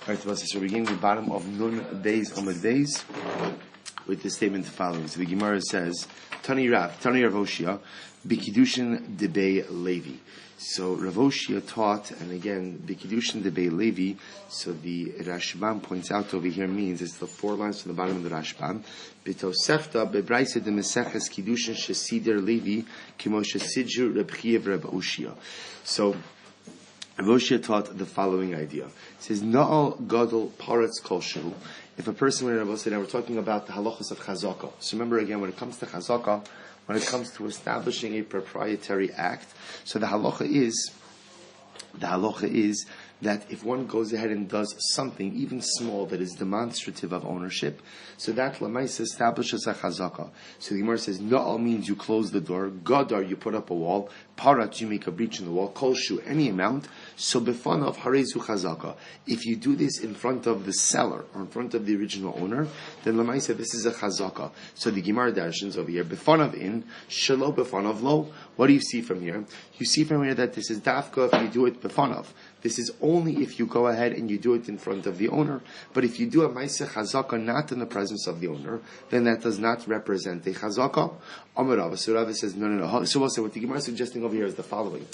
Alright, so we're beginning the bottom of Nun Beis Amud Beis with the statement following. So the Gemara says, Tani Rav Oshia, Bikidushin Debei Levi. So Rav Oshia taught, and again, Bikidushin Debei Levi, so the Rashbam points out over here means, it's the 4 lines from the bottom of the Rashbam, Bitosefta Bebraisa de Meseches Kidushin Shesider Levi, Kimo Shesidju Reb Chiev Rav Oshia. So Rav Oshia taught the following idea. It says, Na'al Gadol Paretz Kolshu. If a person, when we're talking about the halachas of chazaka. So remember again, when it comes to chazaka, when it comes to establishing a proprietary act, so the halacha is that if one goes ahead and does something, even small, that is demonstrative of ownership, so that lamaisa establishes a chazaka. So the Gemara says, Na'al means you close the door, Gadar, you put up a wall, Parat, you make a breach in the wall, Kolshu, any amount, so befanav harezu chazaka. If you do this in front of the seller, or in front of the original owner, then lamaisa, this is a chazaka. So the Gemara darshans over here, befanav in, shelo befanav lo. What do you see from here? You see from here that this is dafka if you do it befanav. This is only if you go ahead and you do it in front of the owner. But if you do a ma'aseh chazaka not in the presence of the owner, then that does not represent a chazaka. Amar Rava. So Rava says, no. So we'll say what the Gemara is suggesting over here is the following.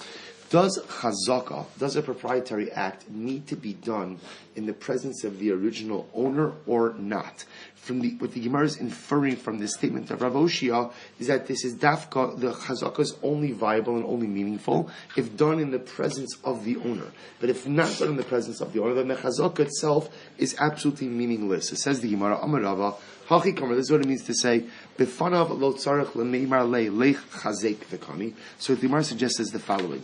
Does a proprietary act need to be done in the presence of the original owner or not? What the Gemara is inferring from this statement of Rav Oshia is that this is dafka, the chazaka is only viable and only meaningful if done in the presence of the owner. But if not done in the presence of the owner, then the chazaka itself is absolutely meaningless. It says the Gemara, Amar Rava, Hachi Kamer, this is what it means to say, Befanav lo tzarech lemeimar lech chazek v'kani. So what the Gemara suggests is the following,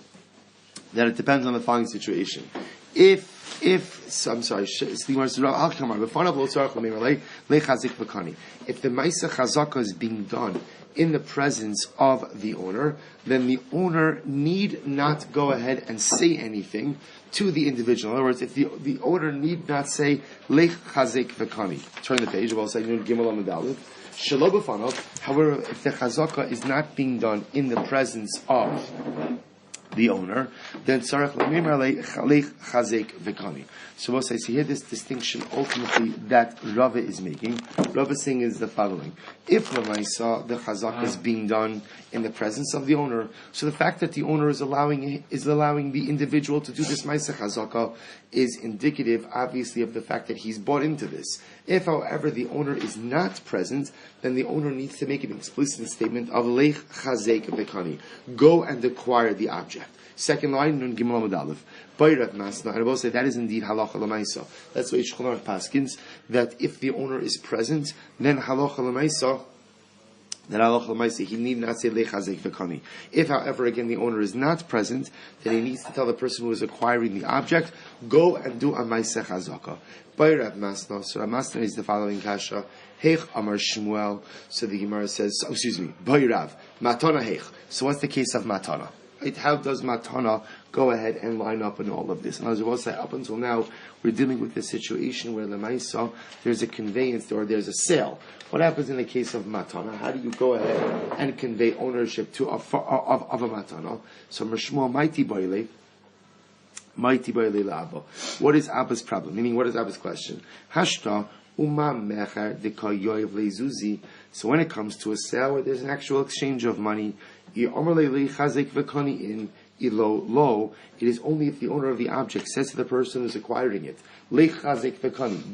that it depends on the following situation. If the Maisa Chazaka is being done in the presence of the owner, then the owner need not go ahead and say anything to the individual. In other words, if the owner need not say Lech Chazek V'kani. Turn the page, we'll say Nun Gimel Amud Aleph. Shelo b'fanav. However, if the Chazaka is not being done in the presence of the owner, then tzarech l'mimar lech chazek v'kani. So we'll say, here this distinction ultimately that Rava is making. Rava is saying is the following: if l'maisa the chazaka is being done in the presence of the owner, so the fact that the owner is allowing the individual to do this maisa chazaka is indicative, obviously, of the fact that he's bought into this. If, however, the owner is not present, then the owner needs to make an explicit statement of lech chazek v'kani. Go and acquire the object. Second line, Nun Gimel Amud Aleph. Bayrat Masna, and I will say that is indeed halacha l'maisa. That's why Shulchan Aruch paskins that if the owner is present, then halacha l'maisa, he need not say lech chazek v'kani. If, however, again the owner is not present, then he needs to tell the person who is acquiring the object, go and do a ma'aseh chazaka. Bayrat Masna. So Rav Masna is the following kasha. Heich Amar Shmuel. So the Gemara says, Bayrav Matana Heich. So what's the case of Matana? Right? How does Matana go ahead and line up in all of this? And as I will say, up until now, we're dealing with the situation where Lemaisa, there's a conveyance or there's a sale. What happens in the case of Matana? How do you go ahead and convey ownership of a Matana? So Mishmuel Mighty Boile Abba. What is Abba's problem? Meaning, what is Abba's question? Hashta Uma Mecher de Kayoyev Lezuzi. So when it comes to a sale where there's an actual exchange of money, it is only if the owner of the object says to the person who's acquiring it,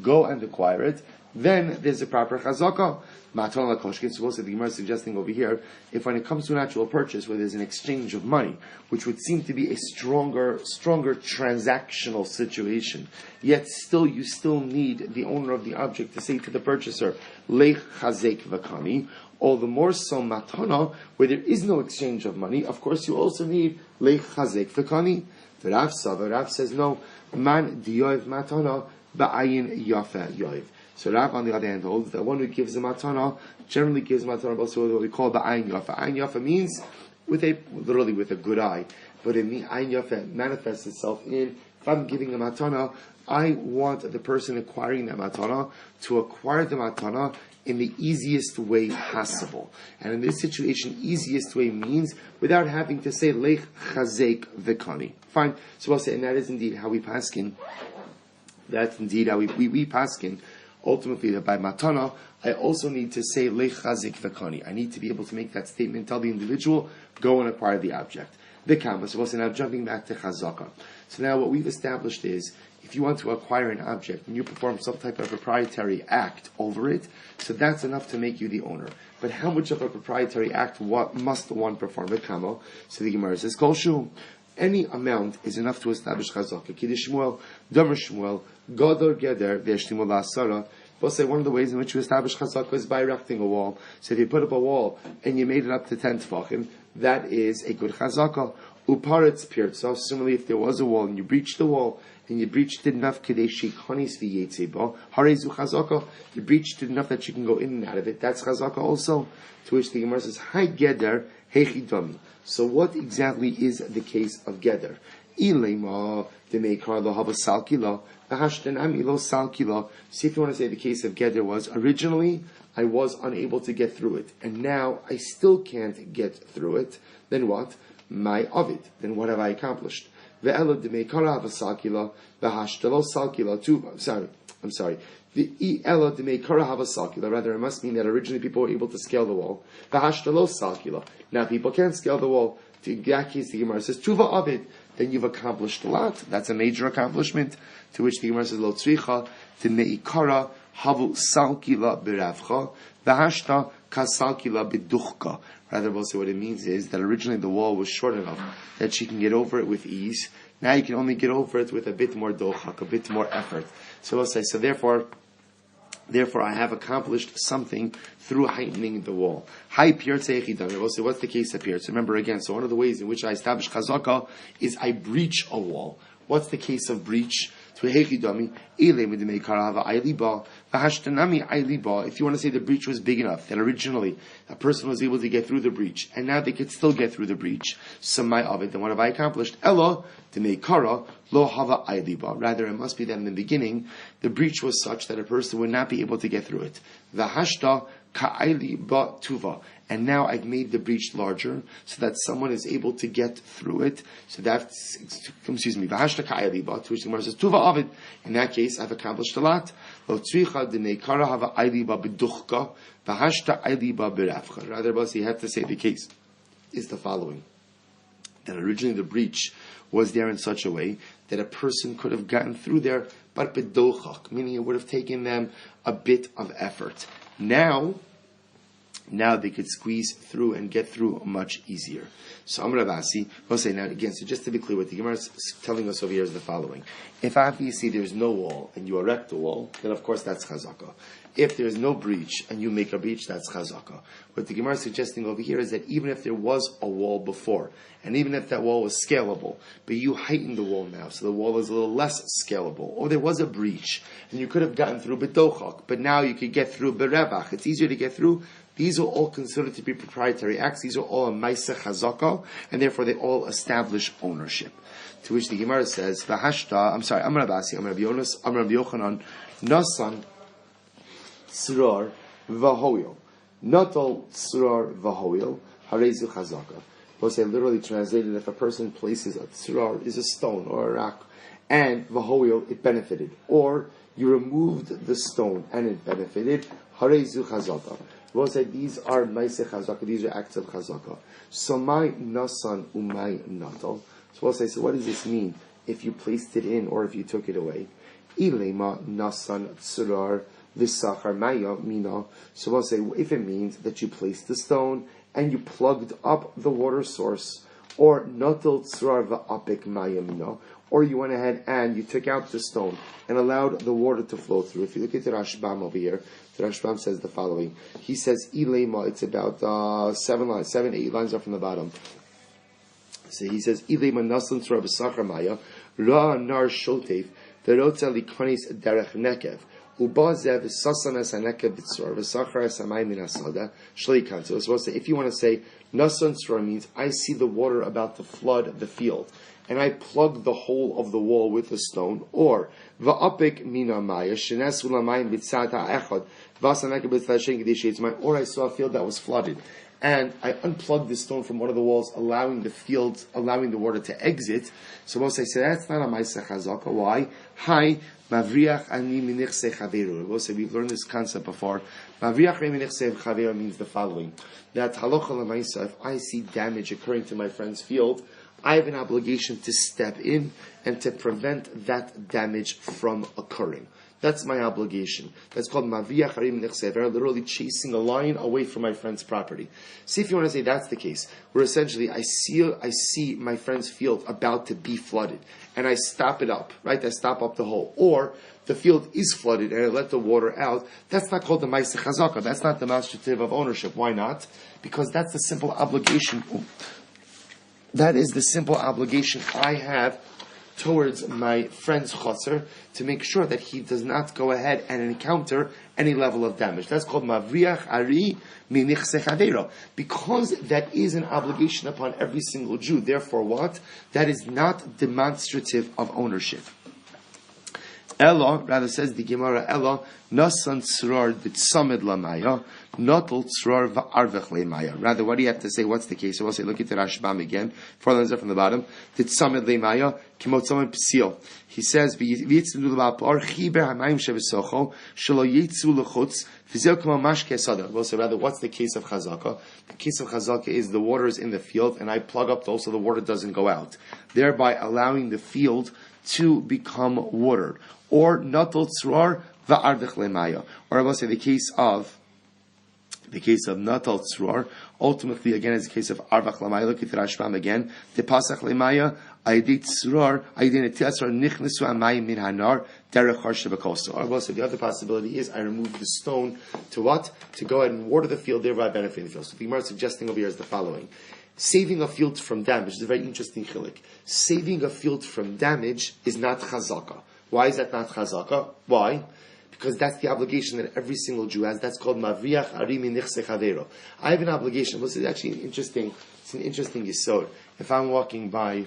go and acquire it, then there's a proper chazaka. So the Gemara is suggesting over here, if when it comes to an actual purchase where there's an exchange of money, which would seem to be a stronger transactional situation, yet you still need the owner of the object to say to the purchaser, Lech chazek v'kani. All the more so matana, where there is no exchange of money, of course you also need lech chazek v'kani. The Rav says no, man diyoiv matana ba'ayin yafa yoiv. So Rav, on the other hand, holds that one who gives a matana generally gives matana also what we call the ayin yafa. Ayin yafa means literally with a good eye, but ayin yafa manifests itself in, if I'm giving a matana, I want the person acquiring that matana to acquire the matana in the easiest way possible. And in this situation, easiest way means without having to say lech chazek v'kani. Fine. So I'll say, and that is indeed how we paskin That's indeed how we paskin. Ultimately, that by matana, I also need to say lechazik v'kani. I need to be able to make that statement, tell the individual, go and acquire the object. The kama. So now jumping back to chazaka. So now what we've established is, if you want to acquire an object and you perform some type of proprietary act over it, so that's enough to make you the owner. But how much of a proprietary act what must one perform? The kama. So the Gemara says, kol shu. Any amount is enough to establish chazaka. Kiddush Shmuel, Domer Shmuel, Godor Geder, V'eshtimul La'asara. We'll say one of the ways in which you establish chazaka is by erecting a wall. So if you put up a wall and you made it up to 10 tefachim, that is a good chazaka. Uparetz pirtza. Similarly, if there was a wall and you breached the wall, and you breached it enough kadeshi chanis v'yetzeba, harezu chazaka. You breached it enough that you can go in and out of it. That's chazaka also. To which the Gemara says, Hai Geder Hechidami. So what exactly is the case of Geder? Ilema demeikar lo hava salkila, v'hashtenami lo salkila. See if you want to say the case of Geder was, originally I was unable to get through it, and now I still can't get through it. Then what? My ovid. Then what have I accomplished? Ve'elo demeikar hava salkila, v'hashtelo salkila. I'm sorry. The ela demeikar hava salkila. Rather, it must mean that originally people were able to scale the wall. V'hashtelo salkila. Now people can't scale the wall. To that case, the Gemara says tuva ovid. Then you've accomplished a lot. That's a major accomplishment. To which the Gemara says lo tzricha demeikara havu salkila beravcha v'hashta kasalkila beduchka. Rather, we'll say what it means is that originally the wall was short enough that she can get over it with ease. Now you can only get over it with a bit more dochak, a bit more effort. So we'll say, so therefore I have accomplished something through heightening the wall. Hi pirtze echidami. We'll say, what's the case of pirtze? Remember again, so one of the ways in which I establish chazaka is I breach a wall. What's the case of breach? If you want to say the breach was big enough, that originally a person was able to get through the breach, and now they could still get through the breach, then what have I accomplished? Ella, lo hava ailiba. Rather, it must be that in the beginning, the breach was such that a person would not be able to get through it. V'hashta ka'ailiba tuva. And now I've made the breach larger so that someone is able to get through it. So that's, v'hashta ka'ailiba, to which the Gemara says, tuva avid. In that case, I've accomplished a lot. Lo tzricha d'neikara hava ailiba b'duchka, v'hashta ailiba b'rafcha. Rather, you have to say the case is the following. That originally the breach was there in such a way that a person could have gotten through there, but b'dochak, meaning it would have taken them a bit of effort. Now they could squeeze through and get through much easier. So Amar Avasi, we'll say now again, so just to be clear, what the Gemara is telling us over here is the following. If obviously there's no wall and you erect a wall, then of course that's chazaka. If there's no breach and you make a breach, that's chazaka. What the Gemara is suggesting over here is that even if there was a wall before, and even if that wall was scalable, but you heighten the wall now, so the wall is a little less scalable, or there was a breach, and you could have gotten through b'dochak, but now you could get through b'revach, it's easier to get through. These are all considered to be proprietary acts. These are all a ma'aseh chazaka, and therefore they all establish ownership. To which the Gemara says, "V'hashta." I'm sorry. Amar Abasi, Amar Rabbi Yochanan, Nasan tzrar v'hoyel, Natal tzrar v'hoyel, harezu chazaka. We'll say literally translated, if a person places a tzrar, is a stone or a rock, and v'hoyel, it benefited, or you removed the stone and it benefited, harezu chazaka. We'll say these are ma'aseh chazaka, these are acts of chazaka. So my nasan umay natal. So we'll say, so what does this mean if you placed it in or if you took it away? Ilema nasan tsurar v'sachar maya mina. So we'll say, if it means that you placed the stone and you plugged up the water source, or natal tsurar v'apik maya mina, or you went ahead and you took out the stone and allowed the water to flow through. If you look at the Rashbam over here, the Rashbam says the following. He says, Ilema, it's about 8 lines up from the bottom. So he says, Ilema nasan tzura b'sachar maya, ra nar shotef, v'rotza likonis derech nekev, ubazev sasanas hanekev b'tzura, v'sachar samay min asada, shleikan. So it's supposed to say, if you want to say, nasan tzura means, I see the water about to flood the field, and I plug the hole of the wall with a stone, or va'apik mina maya shenesu lamayim b'tzata echad v'asanaka b'tzashen kedei sheyitzmai, or I saw a field that was flooded, and I unplugged the stone from one of the walls, allowing the water to exit. So we'll say, so that's not a ma'aseh chazaka. Why? Hi Mavriach ani minichse chaveru. We've learned this concept before. Mavriach ani minichse chaveru means the following: that halacha l'maisa, if I see damage occurring to my friend's field, I have an obligation to step in and to prevent that damage from occurring. That's my obligation. That's called Mavriach Harim Nechsever, literally chasing a lion away from my friend's property. See if you want to say that's the case, where essentially I see my friend's field about to be flooded, and I stop it up, right? I stop up the hole. Or the field is flooded and I let the water out. That's not called the Ma'aseh Chazaka. That's not the demonstrative of ownership. Why not? Because that's the simple obligation. That is the simple obligation I have towards my friend's chotzer to make sure that he does not go ahead and encounter any level of damage. That's called Mavriach Ari Minichse Chaveiro. Because that is an obligation upon every single Jew. Therefore what? That is not demonstrative of ownership. Ella, rather says the Gemara, Ella, Nasan Tzrar Ditzamed Lamaya, Notel Tzrar Va'arvech Lemaya. Rather, what do you have to say? What's the case? So we'll say, look at the Rashbam again. 4 lines up from the bottom. Ditzamed Lemaya, Kimot Tzamed Psil. He says, V'yitzlu l'ba'apar, Chiber ha'mayim shevesocho, Shelo yitzu l'chutz, V'zeu k'mo mashke sada. We'll say, rather, what's the case of Chazaka? The case of Chazaka is the water is in the field, and I plug up so the water doesn't go out, thereby allowing the field to become watered. Or natal tzrar va'ardech lemaya. Or I will say the case of natal tzrar, ultimately again is the case of arvach lemaya. Look at the Rashbam again. The pasach lemaya ayidit tzrar ayidin etiasrar nichnesu amayim min hanar derech har shebekosto. Or I will say the other possibility is I remove the stone to what? To go ahead and water the field, thereby benefiting the field. So the Gemara is suggesting over here is the following: saving a field from damage is a very interesting chilik. Saving a field from damage is not chazaka. Why is that not chazaka? Why? Because that's the obligation that every single Jew has. That's called Mavriach Arimi Nichse Chavero. I have an obligation. This is actually it's an interesting yesod. If I'm walking by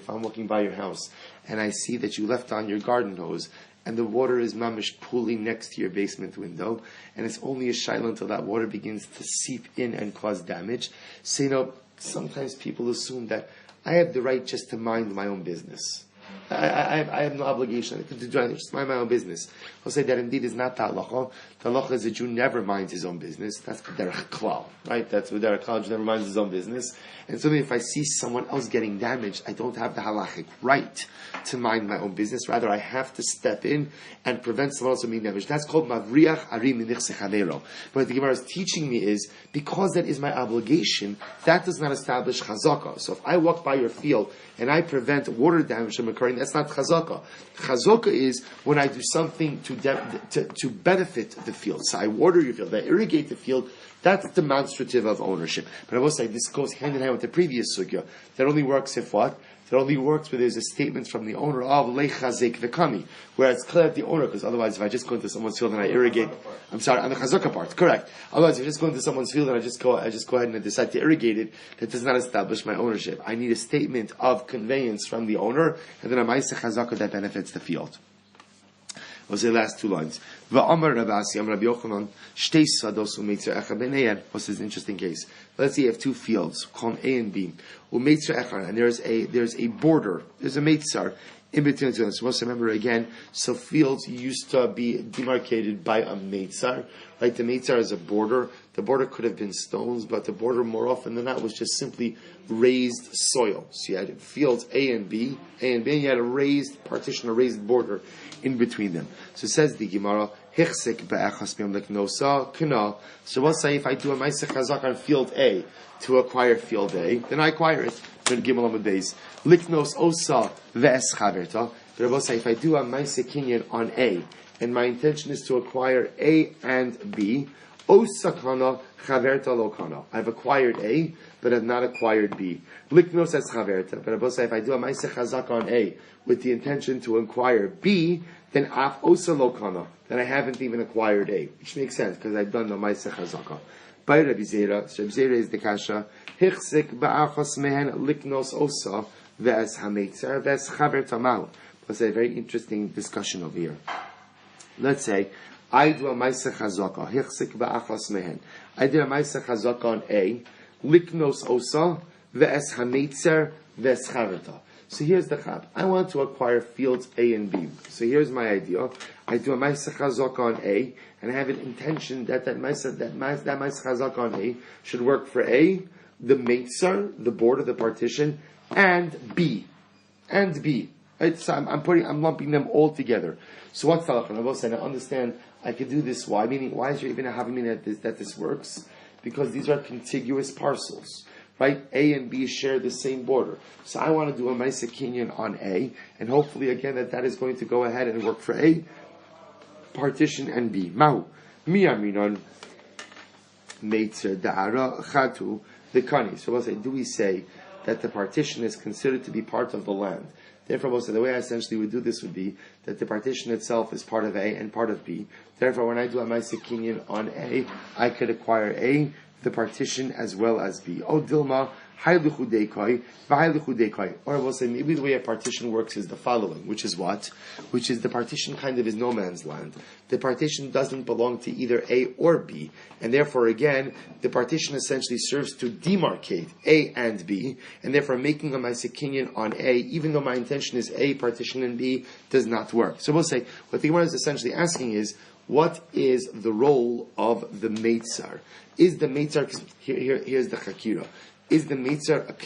your house and I see that you left on your garden hose and the water is mamish pooling next to your basement window, and it's only a shaila until that water begins to seep in and cause damage. So sometimes people assume that I have the right just to mind my own business. I have no obligation to just mind my own business. I'll say that indeed is not the halacha. The halacha is a Jew never minds his own business. That's the derech klal, right? That's the derech klal. Jew never minds his own business. And so if I see someone else getting damaged, I don't have the halachic right to mind my own business. Rather, I have to step in and prevent someone else from being damaged. That's called mavriach ari minichse chavero. But what the Gemara is teaching me is, because that is my obligation, that does not establish chazaka. So if I walk by your field and I prevent water damage from occurring, that's not chazaka. Chazaka is when I do something to benefit the field. So I water your field, I irrigate the field. That's demonstrative of ownership. But I will say this goes hand in hand with the previous sugya. That only works if what? That only works where there's a statement from the owner of lechazek v'kami, where it's clear that the owner, because otherwise if I just go into someone's field and I irrigate, I'm sorry, on the chazaka part, correct. Otherwise if I just go into someone's field and I just go ahead and decide to irrigate it, that does not establish my ownership. I need a statement of conveyance from the owner, and then a ma'aseh chazaka that benefits the field. Was the last 2 lines. V'amar Rabasi, Amar Rabbi Yochanan, shtei sados u'meitzer echad b'neiad. What's this interesting case? Let's say you have 2 fields, called A and B. U'meitzer echad, and there's a border, there's a meitzar in between the 2. So let's remember again, so fields used to be demarcated by a meitzar. Right, the meitzar is a border. The border could have been stones, but the border more often than not was just simply raised soil. So you had fields A and B, and you had a raised partition, a raised border in between them. So it says the Gemara, Hichsik be'echas nosa kana. So we'll say if I do a ma'aseh chazak on field A to acquire field A, then I acquire it. Then Gimel Amud Beis. Liknos osa ve'es chaverta. But we'll say if I do a ma'aseh kinyan on A, and my intention is to acquire A and B, osakana chaverta lokana. I've acquired A, but I've not acquired B. Liknos as chaverta. But I will say if I do a ma'aseh chazak on A with the intention to acquire B, then af osa lokana. Then I haven't even acquired A, which makes sense because I've done the ma'aseh chazaka. By Rabbi Zera, so Rabbi Zera is the kasha. Hichsik ba'achos mehen liknos osa ve'es hameitzer ve'es chaverta mal. Let's say a very interesting discussion over here. Let's say I do a ma'aseh chazaka. Hichsik ba'achos mehen. I did a ma'aseh chazaka on A. Liknos osa ve'es hameitzer ve'es chaverta. So here's the chab. I want to acquire fields A and B. So here's my idea. I do a Maisa Chazaka on A, and I have an intention that Maisa Chazaka on A should work for A, the Meitzar, the border, the partition, and B. And B. Right? So I'm lumping them all together. So what's the halacha? I will say, I understand I could do this. Why? Meaning, why is there even a having meaning that this works? Because these are contiguous parcels. Right? A and B share the same border. So I want to do a Maisa Kinyan on A, and hopefully again that is going to go ahead and work for A, partition, and B. Mahu. Miyaminon Meitzer Da'ara Chatu the Kani. So we'll say, do we say that the partition is considered to be part of the land? Therefore, we'll say the way I essentially would do this would be that the partition itself is part of A and part of B. Therefore, when I do a Maisa Kinyan on A, I could acquire A, the partition, as well as B. Oh, Dilma, or we'll say maybe the way a partition works is the following, which is what? Which is the partition kind of is no man's land. The partition doesn't belong to either A or B, and therefore again, the partition essentially serves to demarcate A and B, and therefore making a Maisa Kinyan on A, even though my intention is A, partition, and B, does not work. So we'll say, what the Gemara is essentially asking is, what is the role of the Meitzar? Is the Meitzar, here's the Chakira. Is the Meitzar,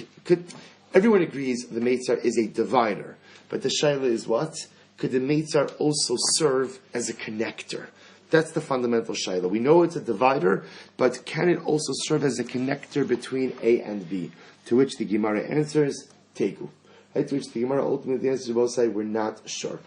everyone agrees the Meitzar is a divider, but the Shaila is what? Could the Meitzar also serve as a connector? That's the fundamental Shaila. We know it's a divider, but can it also serve as a connector between A and B? To which the Gemara answers, Tegu. Right? To which the Gemara ultimately answers both sides, we're not sure.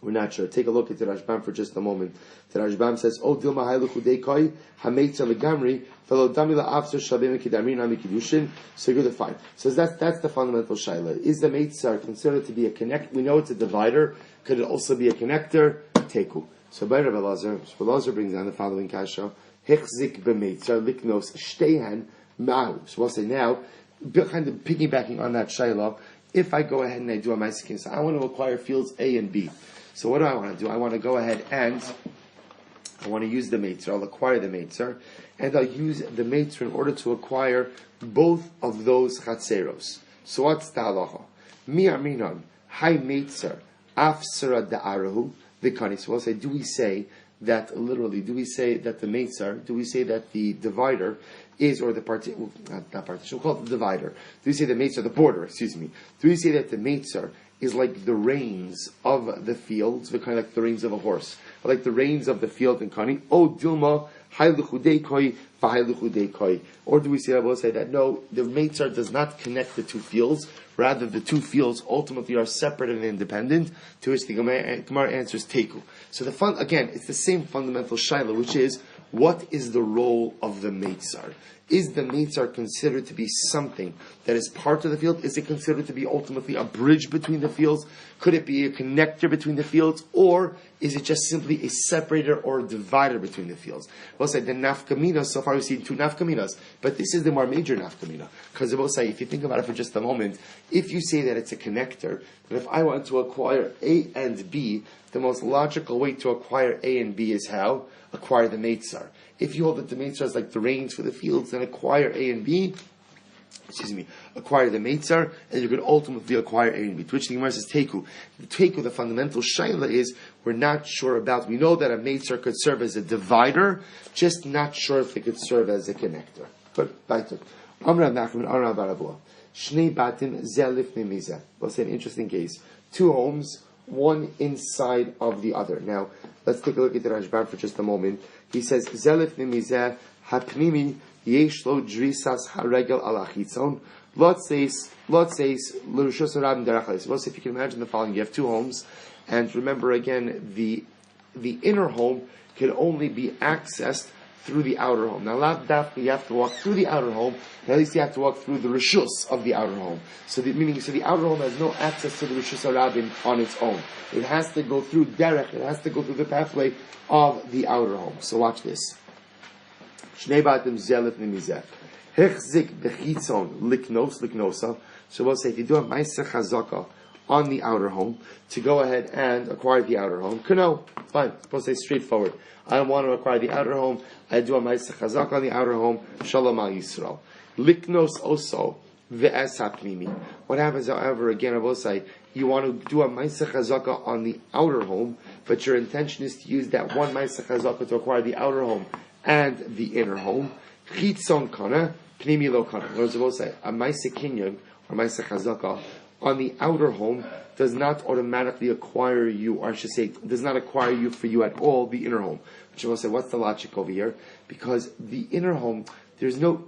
We're not sure. Take a look at the Rashbam for just a moment. The Rashbam says, "Oh, Dilma Hailuchu Deikoi Hameitza Legamri Velo Damila Afser Shabim Kidamrin Ami Kiddushin." So you're good to find. So that's the fundamental shaila. Is the Meitzar considered to be a connect? We know it's a divider. Could it also be a connector? Teku. So by Rabbi Lazar brings down the following kasha: Hechzik b'Meitzar Liknos Shteihan Mahu. So we'll say now, kind of piggybacking on that shaila. If I go ahead and I do a Maisa, so I want to acquire fields A and B. So what do I want to do? I want to go ahead and I want to use the Meitzar. I'll acquire the Meitzar, and I'll use the Meitzar in order to acquire both of those Chatzeros. So what's the halacha? Mi aminon hay Meitzar afsara da'arahu v'kani. So we'll say, do we say that literally? Do we say that the Meitzar? Do we say that the divider is, or the partition? Not partition. We'll call it the divider. Do we say the Meitzar, the border? Excuse me. Do we say that the Meitzar is like the reins of the fields, kind of like the reins of a horse, or like the reins of the field in Kani? Oh, Dilma, or do we say, I will say that no, the Meitzar does not connect the two fields, rather the two fields ultimately are separate and independent, to which the Gemara answers Teku. So again, it's the same fundamental shaila, which is, what is the role of the Meitzar? Is the Meitzar considered to be something that is part of the field? Is it considered to be ultimately a bridge between the fields? Could it be a connector between the fields? Or is it just simply a separator or a divider between the fields? We'll say the nafkamina, so far we've seen two nafkaminas, but this is the more major nafkamina. Because we'll say, if you think about it for just a moment, if you say that it's a connector, then if I want to acquire A and B, the most logical way to acquire A and B is how? Acquire the Meitzar. If you hold that the Meitzar is like the reins for the fields, then acquire A and B, acquire the Meitzar, and you could ultimately acquire A and B. To which the Gemara says, Teku. The Teku, the fundamental shaila is, we're not sure about, we know that a Meitzar could serve as a divider, just not sure if it could serve as a connector. But, Baituk. Amrav Nachman, Amrav Baravua. Shnei Batim Zelif Mimizah. We'll say an interesting case. Two homes, one inside of the other. Now, let's take a look at the Rashbam for just a moment. He says, Zelif Mimizah Hapnimi Yeshlo Drisas Haregel Alachitzon. Let's say if you can imagine the following. You have two homes, and remember again, the inner home can only be accessed through the outer home. Now, you have to walk through the outer home, and at least you have to walk through the rishus of the outer home. So the outer home has no access to the rishus harabim on its own. It has to go through derech. It has to go through the pathway of the outer home. So watch this. Shnei batim zelif nimizeh. Hechzik bechitzon liknosa. So we'll say, if you do a ma'aseh chazaka on the outer home, to go ahead and acquire the outer home. Kano, fine. We'll say straightforward. I want to acquire the outer home. I do a ma'aseh chazaka on the outer home. Shalom al Yisrael. Liknos also ve'es hapnimi. What happens, however, again, I will say, you want to do a ma'aseh chazaka on the outer home, but your intention is to use that one ma'aseh chazaka to acquire the outer home and the inner home. Chitzon kana, pnimi lo kana. In other words, I will say, a ma'aseh kinyan, or ma'aseh chazaka, on the outer home does not automatically acquire you, or I should say, does not acquire you for you at all, the inner home. Which I will say, what's the logic over here? Because the inner home, there's no,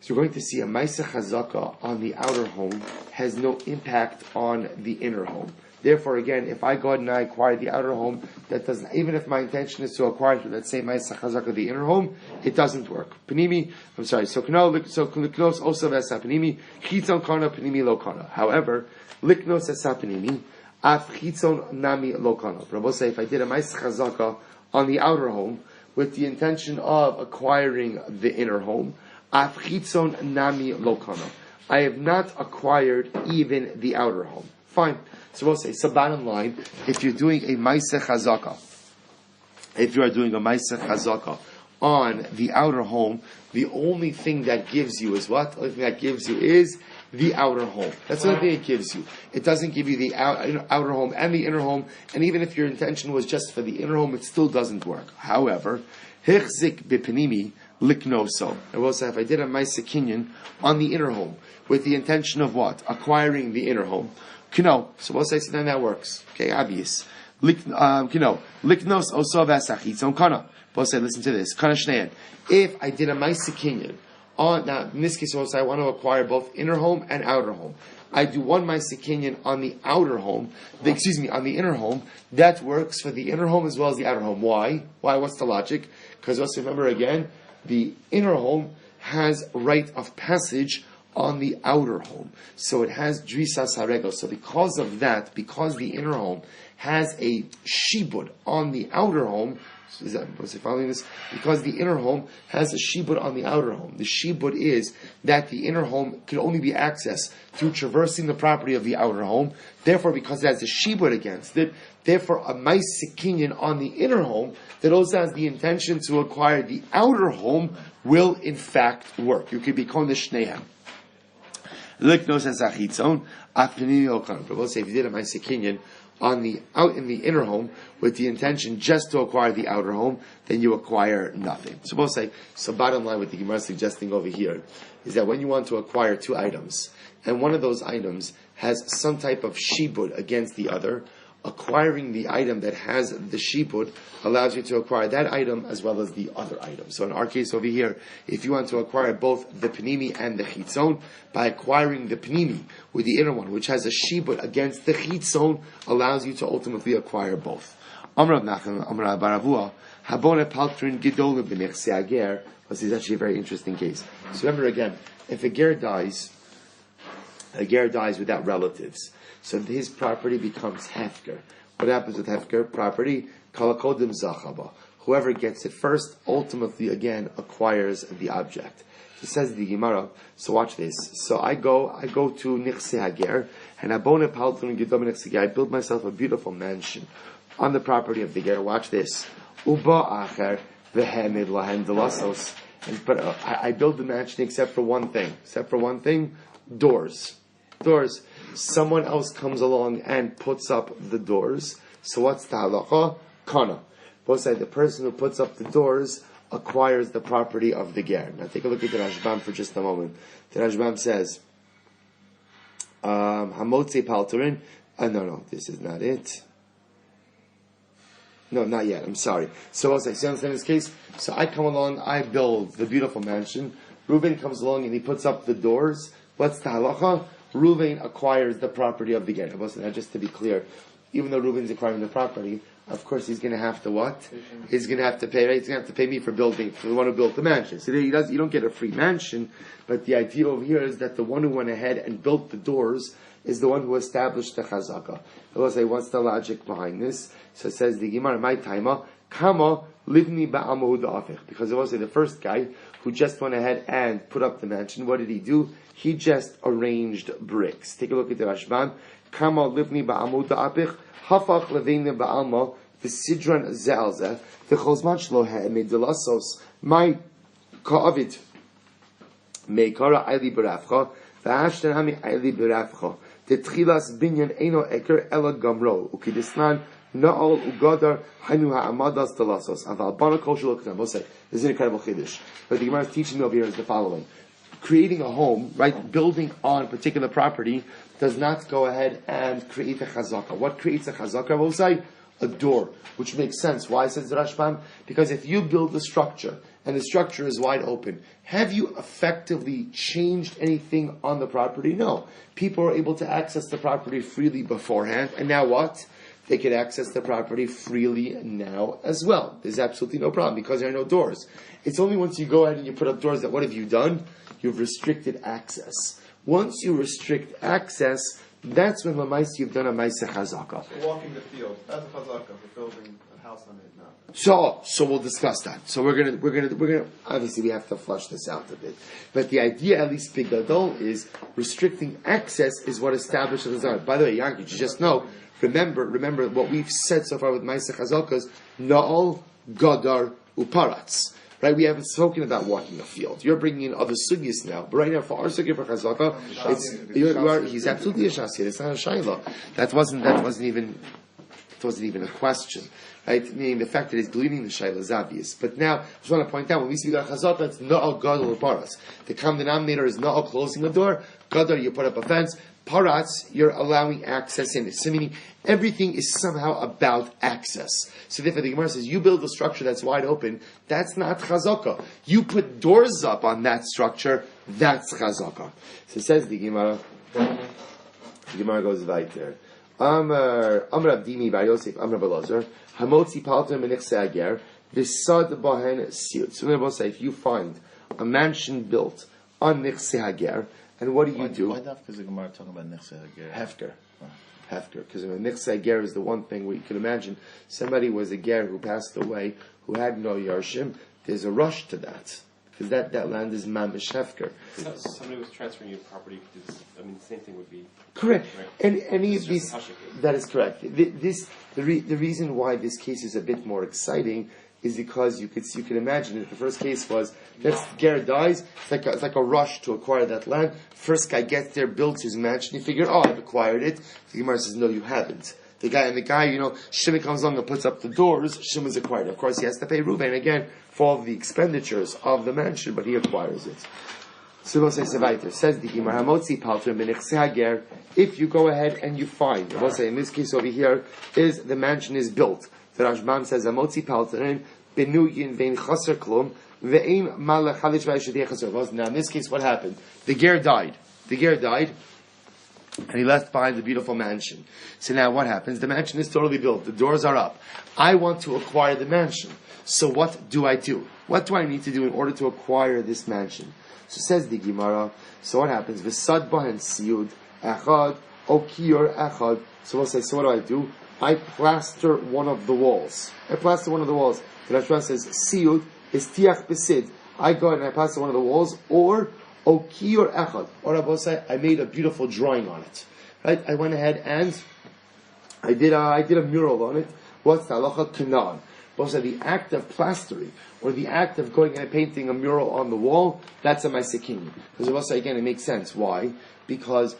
so you're going to see a ma'aseh chazaka on the outer home has no impact on the inner home. Therefore, again, if I go ahead and I acquire the outer home, that doesn't, even if my intention is to acquire, let's say, ma'aseh chazaka, the inner home, it doesn't work. Panimi, I'm sorry, so liknos osav esa panimi, chitzon kana panimi lo kana. However, liknos esa panimi, af chitzon nami lo kana. Rabbi say, if I did a ma'aseh chazaka on the outer home, with the intention of acquiring the inner home, af chitzon nami lo kana. I have not acquired even the outer home. Fine. So we'll say, so bottom line, if you're doing a ma'aseh chazaka, if you are doing a ma'aseh chazaka on the outer home, the only thing that gives you is what? The only thing that gives you is the outer home. That's the only thing it gives you. It doesn't give you the outer home and the inner home, and even if your intention was just for the inner home, it still doesn't work. However, hichzik b'panimi liknoso. I will say, if I did a ma'aseh kinyan on the inner home, with the intention of what? Acquiring the inner home. Kino. So we'll say, so then that works. Okay, obvious. Kino. Liknos osov asachitzon kana. We'll say, listen to this. Kana shneyan. If I did a ma'aseh kinyan on, now in this case, we'll say I want to acquire both inner home and outer home. I do one ma'aseh kinyan on the outer home, on the inner home. That works for the inner home as well as the outer home. Why? Why? What's the logic? Because also remember again, the inner home has right of passage on the outer home. So it has drisas haregel. So because of that, because the inner home has a shibud on the outer home, was it following this? Because the inner home has a shibud on the outer home. The shibud is that the inner home can only be accessed through traversing the property of the outer home. Therefore, because it has a shibud against it, therefore a ma'aseh kinyan on the inner home that also has the intention to acquire the outer home will in fact work. You could be called the shnehem. Liknos and zachitzon, afnini okan. But we'll say if you did a ma'aseh kinyan on the out in the inner home with the intention just to acquire the outer home, then you acquire nothing. So we'll say, so bottom line, what the Gemara is suggesting over here is that when you want to acquire two items, and one of those items has some type of shibud against the other, acquiring the item that has the shibud allows you to acquire that item as well as the other item. So in our case over here, if you want to acquire both the pnimi and the chitzon, by acquiring the pnimi with the inner one, which has a shibud against the chitzon, allows you to ultimately acquire both. Amrav Nachman, Amrav Baravua, Habone Paltrin Gidol b'nechse ager. This is actually a very interesting case. So remember again, if a ger dies without relatives, so his property becomes hefker. What happens with hefker property? Kalakodim zachaba. Whoever gets it first, ultimately again acquires the object. He says the Gemara. So watch this. So I go to Nichse Hager, and Abone Paltun Gidom Nichse Hager. I build myself a beautiful mansion on the property of the ger. Watch this. Uba acher vehemid lahem delasos. But I build the mansion except for one thing. Doors. Someone else comes along and puts up the doors. So what's the halacha? Kana. Both say the person who puts up the doors acquires the property of the ger. Now take a look at the Rashbam for just a moment. The Rashbam says, Hamotzi palterin. No, this is not it. No, not yet. I'm sorry. So I'll say, see, understand this case? So I come along, I build the beautiful mansion. Reuben comes along and he puts up the doors. What's the halacha? Reuven acquires the property of the ger. Now, just to be clear, even though Reuven's acquiring the property, of course he's going to have to what? He's going to have to pay, right? He's going to have to pay me for the one who built the mansion. So you don't get a free mansion, but the idea over here is that the one who went ahead and built the doors is the one who established the chazaka. I will say, what's the logic behind this? So it says the Gemara, my timer, kama livni ba'amud afich. Because I will say the first guy who just went ahead and put up the mansion, what did he do? He just arranged bricks. Take a look at the Rashbam. Kama livni ba'amud afich, hafach levine ba'alma, v'sidran ze'alzeh, v'chozman shlo ha'emid delasos, my ka'avit, meikara ayli barafcha, V'ashtanami ayli berafcha. Tetchilas binyan eino eker ela gamro. Ukidisnan na'al ugadar hanu ha'amadas dalasos. Aval bana kol shel k'tam. This is an incredible chiddush. But the Gemara is teaching me over here is the following. Creating a home, right, building on particular property, does not go ahead and create a chazaka. What creates a chazaka? We'll say a door, which makes sense. Why, says the Rashbam? Because if you build a structure, and the structure is wide open, have you effectively changed anything on the property? No. People are able to access the property freely beforehand, and now what? They can access the property freely now as well. There's absolutely no problem, because there are no doors. It's only once you go ahead and you put up doors that what have you done? You've restricted access. Once you restrict access, that's when Lamaisa you've done a Maisa Chazaka. Walking the field, that's a Chazaka. We're building a house on it now. So we'll discuss that. So we're gonna obviously we have to flush this out a bit. But the idea, at least Big Gadol, is restricting access is what establishes the Zara. By the way, Yankee, you just know, remember what we've said so far with Maisa Chazakas, Na'al, Gadar, Uparatz. Right, we haven't spoken about walking a field. You're bringing in other sugyas now, but right now for our sugya for chazaka, he's absolutely a shasir. It's not a shayla. That wasn't even a question, right? Meaning the fact that he's gleaning the shayla is obvious. But now I just want to point out when we see that chazaka, it's na'al gadol paras. The common denominator is na'al closing the door. Gadol, you put up a fence. Paratz, you're allowing access in it. So meaning everything is somehow about access. So therefore the Gemara says, you build a structure that's wide open, that's not chazaka. You put doors up on that structure, that's chazaka. So says the Gemara goes right there. Amr Abdimi Bar Yosef, Amr Belazar, Hamotzi Palter Menich Se'ager, V'sad Bahen Siut. So we're going to say, if you find a mansion built on Nich Se'ager, and what do you do? Why not? Because the Gemara talking about Nechse Hager. Hefker. Because Nechse Hager is the one thing where you can imagine somebody was a ger who passed away, who had no Yarshim. There's a rush to that. Because that land is Mamish Hefker. So somebody was transferring your property. The same thing would be correct. Right? And any of these, that is correct. The reason why this case is a bit more exciting is because you can imagine it. The first case was that ger dies. It's like a rush to acquire that land. First guy gets there, builds his mansion. You figure, I've acquired it. The Gemara says, no, you haven't. The guy, Shimon comes along and puts up the doors. Shimon's acquired. Of course, he has to pay Reuven again for all the expenditures of the mansion, but he acquires it. So we'll say Sevaiter. Says the Gemara, Hamotzi Palter Menich Hager. If you go ahead and you find, we'll say in this case over here, is the mansion is built. The Rashbam says, Amotzi Palterin, Benuyin Vein Chaser Klum, Ve'im Malach Halish Vayashadeh Chaser. Now, in this case, what happened? The ger died, and he left behind the beautiful mansion. So now what happens? The mansion is totally built. The doors are up. I want to acquire the mansion. So what do I do? What do I need to do in order to acquire this mansion? So says the Gemara, so what happens? V'sad bahen siyud, echad, okiyur echad. So we'll say, so what do I do? I plaster one of the walls. The Rashbam says, Siyud is tiach besid. I go and I plaster one of the walls, or okiyur echad. Or I both say, I made a beautiful drawing on it. Right? I went ahead and I did a mural on it. What's the halacha? Kanan. Both say the act of plastering, or the act of going and painting a mural on the wall, that's a ma'asekin. Because also, again, it makes sense. Why? Because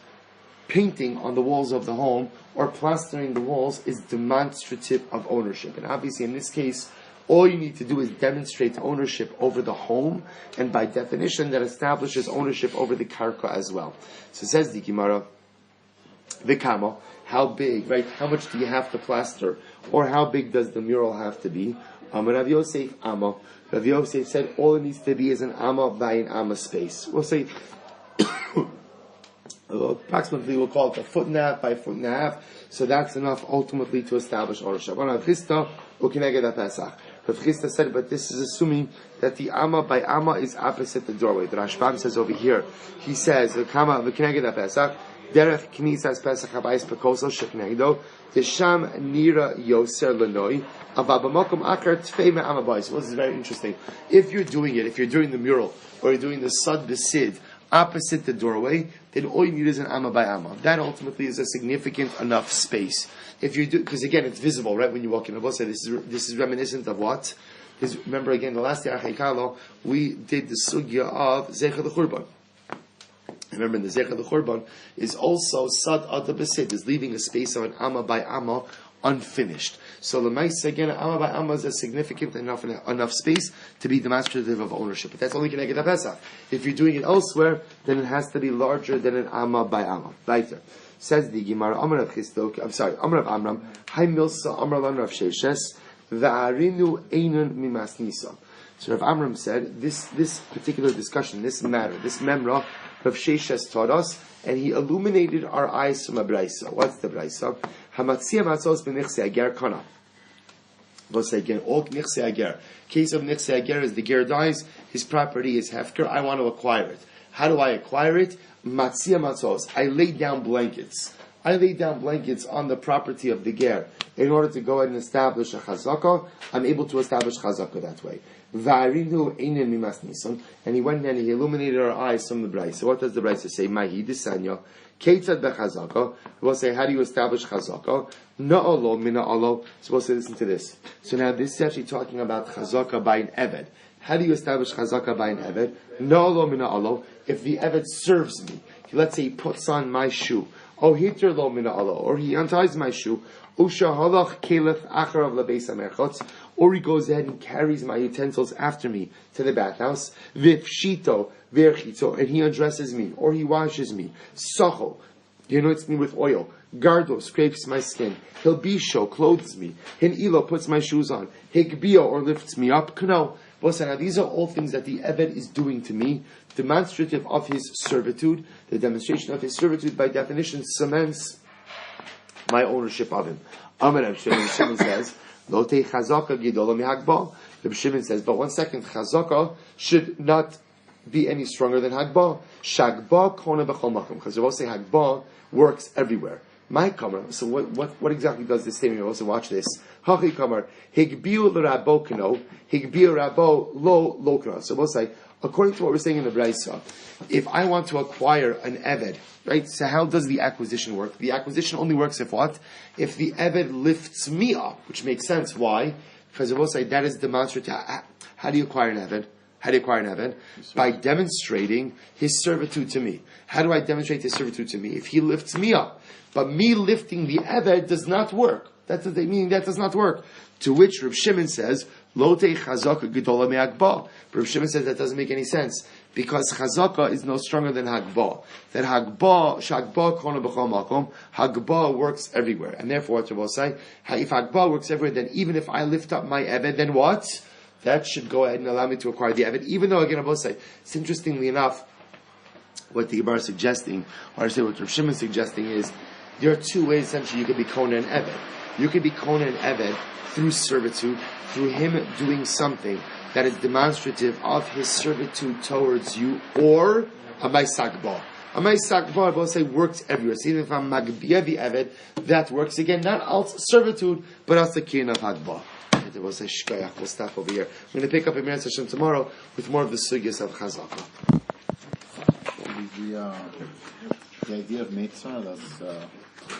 painting on the walls of the home or plastering the walls is demonstrative of ownership. And obviously in this case, all you need to do is demonstrate ownership over the home, and by definition that establishes ownership over the karka as well. So says the Gemara, the kama, how big, right? How much do you have to plaster? Or how big does the mural have to be? Rav Yosef Amma. Rav Yosef said all it needs to be is an Amma by an Amma space. We'll say approximately, we'll call it a foot and a half by a foot and a half. So that's enough ultimately to establish ownership. Rav Chisda said, but this is assuming that the Amma by Amma is opposite the doorway. The Rashbam says over here, he says, Derech Knisas Pesach Habayis Pekosel Sheknegdo Tisham Nira Yoser Lenoi Avabamokum Akar Tfei Me'ama Bayis. Well, this is very interesting. If you're doing the mural, or you're doing the Sad Besid opposite the doorway, then all you need is an Amma by Amma. That ultimately is a significant enough space. If you do, because again, it's visible, right, when you walk in. I will say this is reminiscent of what? Remember again, the last year, we did the Sugya of Zecher the Churban. Remember, in the Zecher the Churban is also Sad Ada Besid, is leaving a space of an Amma by Amma unfinished. So the Maisa, again, Amma by Amma is a significant enough space to be demonstrative of ownership. But that's only Keneged HaPesach. If you're doing it elsewhere, then it has to be larger than an Amma by Amma. Weiter. Says the Gemara, Amar of Chistok, Amar of Amram, Hai Milsa, Amar Lan Rav Sheshes, Va'arinu Einun Mimas Nisa. So Rav Amram said, this particular discussion, this matter, this memra, Rav Sheshes taught us, and he illuminated our eyes from a braisa. What's the braisa? Hamatzia matzos b'nichse ager kana. We'll say again, all nichse ager. Case of nichse ager is the ger dies, his property is hefker, I want to acquire it. How do I acquire it? Matzia matzos. I lay down blankets. I lay down blankets on the property of the ger in order to go ahead and establish a chazaka. I'm able to establish chazaka that way. Va'arinu einin mimas nisan, and he went and he illuminated our eyes from the brayso. So what does the brayso say? Mahi disanya ketzad bechazaka. We'll say, how do you establish chazaka? Na'olo mina alo. So we'll say, listen to this. So now this is actually talking about chazaka by an eved. How do you establish chazaka by an eved? Na'olo mina alo. If the eved serves me, let's say he puts on my shoe. Oh, hiter lo mina alo, or he unties my shoe. Ushahalach kelef acharav lebeis hamerchotz, or he goes ahead and carries my utensils after me to the bathhouse. Vifshito verchito, and he undresses me, or he washes me. Socho, he anoints me with oil. Gardo scrapes my skin. Hilbisho clothes me. Hinilo puts my shoes on. Higbio, or lifts me up. Kno. Now these are all things that the Eved is doing to me, demonstrative of his servitude. The demonstration of his servitude, by definition, cements my ownership of him. Amar Shimon says, Lote chazaka gidola mihagba. The Shimon says, but 1 second, chazaka should not be any stronger than hagba. Shagba kona b'chol makom. Because we will say hagba works everywhere. My kamar. So what exactly does this statement? Also watch this. Hachi kamar higbiu l'rabo kano higbiu rabo lo kano. So we'll say, according to what we're saying in the Braisa, if I want to acquire an eved, right? So how does the acquisition work? The acquisition only works if what? If the eved lifts me up, which makes sense. Why? Because we'll say that is demonstrative. How do you acquire an eved? How do you acquire an eved? By demonstrating his servitude to me. How do I demonstrate his servitude to me? If he lifts me up. But me lifting the eved does not work. That's what they mean. That does not work. To which Reb Shimon says, Lote chazaka gedola me'agba. Reb Shimon says that doesn't make any sense. Because chazaka is no stronger than hagba. That hagba, shagba kona b'chol makom, hagba works everywhere. And therefore, what Reb will say, if hagba works everywhere, then even if I lift up my eved, then what? That should go ahead and allow me to acquire the eved. Even though, again, I will say, it's interestingly enough, what the Gemara is suggesting, or I say what Reb Shimon is suggesting is, there are two ways essentially you could be Kona and Eved. You could be Kona and Eved through servitude, through him doing something that is demonstrative of his servitude towards you, or Amay Sakba. Amay Sakba, I will say, works everywhere. So even if I'm Magbia the Eved, that works again, not als servitude, but als the Kirin of Hagba. I will say, Shkoyach, we'll stop over here. We're going to pick up a Meretz Hashem tomorrow with more of the sugyas of Chazaka. The idea of mitzvah, that's